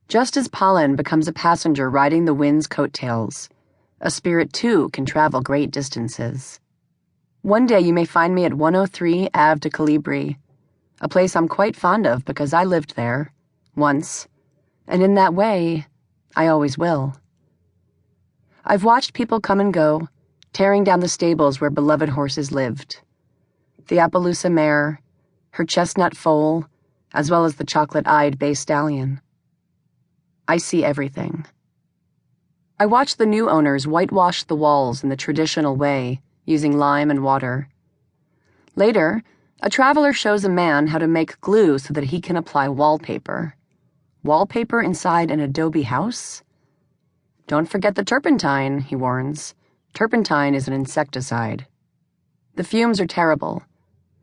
Just as pollen becomes a passenger riding the wind's coattails, a spirit too can travel great distances. One day you may find me at 103 Ave de Calibri, a place I'm quite fond of because I lived there, once, and in that way, I always will. I've watched people come and go, tearing down the stables where beloved horses lived. The Appaloosa mare, her chestnut foal, as well as the chocolate-eyed bay stallion. I see everything. I watch the new owners whitewash the walls in the traditional way, using lime and water. Later, a traveler shows a man how to make glue so that he can apply wallpaper. Wallpaper inside an adobe house? Don't forget the turpentine, he warns. Turpentine is an insecticide. The fumes are terrible,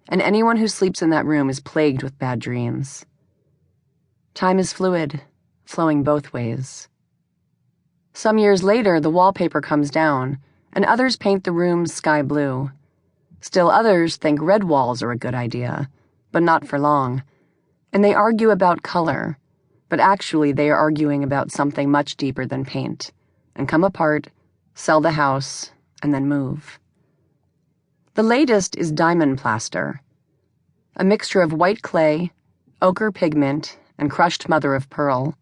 and anyone who sleeps in that room is plagued with bad dreams. Time is fluid, flowing both ways. Some years later, the wallpaper comes down, and others paint the rooms sky blue. Still others think red walls are a good idea, but not for long, and they argue about color, but actually they are arguing about something much deeper than paint, and come apart, sell the house, and then move. The latest is diamond plaster, a mixture of white clay, ochre pigment, and crushed mother of pearl.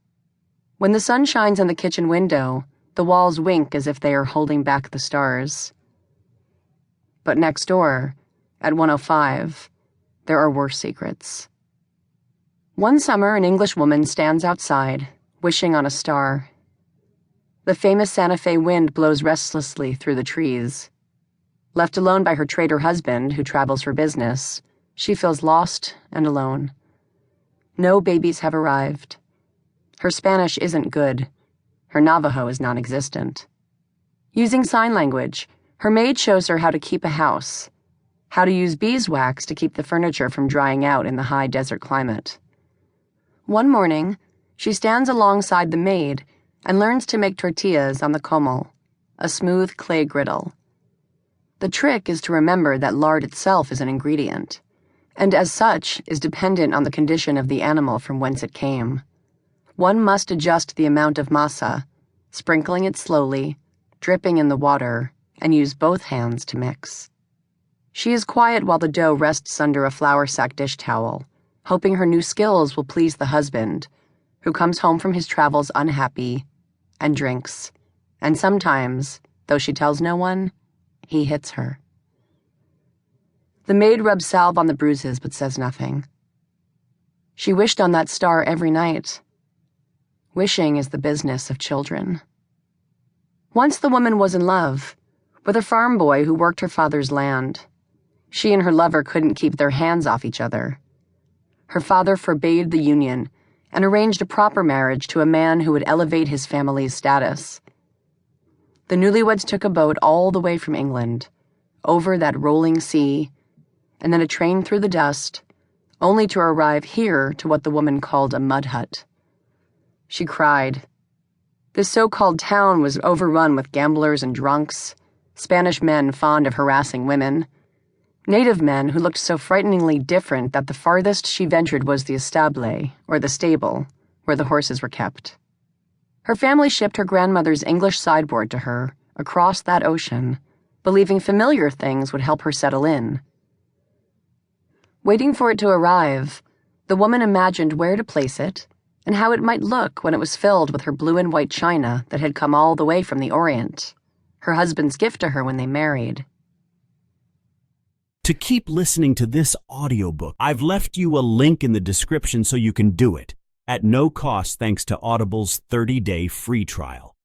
When the sun shines on the kitchen window, the walls wink as if they are holding back the stars. But next door, at 105, there are worse secrets. One summer, an English woman stands outside, wishing on a star. The famous Santa Fe wind blows restlessly through the trees. Left alone by her trader husband, who travels for business, she feels lost and alone. No babies have arrived. Her Spanish isn't good. Her Navajo is non-existent. Using sign language, her maid shows her how to keep a house, how to use beeswax to keep the furniture from drying out in the high desert climate. One morning, she stands alongside the maid and learns to make tortillas on the comal, a smooth clay griddle. The trick is to remember that lard itself is an ingredient, and as such is dependent on the condition of the animal from whence it came. One must adjust the amount of masa, sprinkling it slowly, dripping in the water, and use both hands to mix. She is quiet while the dough rests under a flour sack dish towel, hoping her new skills will please the husband, who comes home from his travels unhappy, and drinks, and sometimes, though she tells no one, he hits her. The maid rubs salve on the bruises but says nothing. She wished on that star every night. Wishing is the business of children. Once the woman was in love with a farm boy who worked her father's land. She and her lover couldn't keep their hands off each other. Her father forbade the union and arranged a proper marriage to a man who would elevate his family's status. The newlyweds took a boat all the way from England, over that rolling sea, and then a train through the dust, only to arrive here to what the woman called a mud hut. She cried. This so-called town was overrun with gamblers and drunks, Spanish men fond of harassing women, native men who looked so frighteningly different that the farthest she ventured was the estable, or the stable, where the horses were kept. Her family shipped her grandmother's English sideboard to her, across that ocean, believing familiar things would help her settle in. Waiting for it to arrive, the woman imagined where to place it, and how it might look when it was filled with her blue and white china that had come all the way from the Orient, her husband's gift to her when they married. To keep listening to this audiobook, I've left you a link in the description so you can do it, at no cost thanks to Audible's 30-day free trial.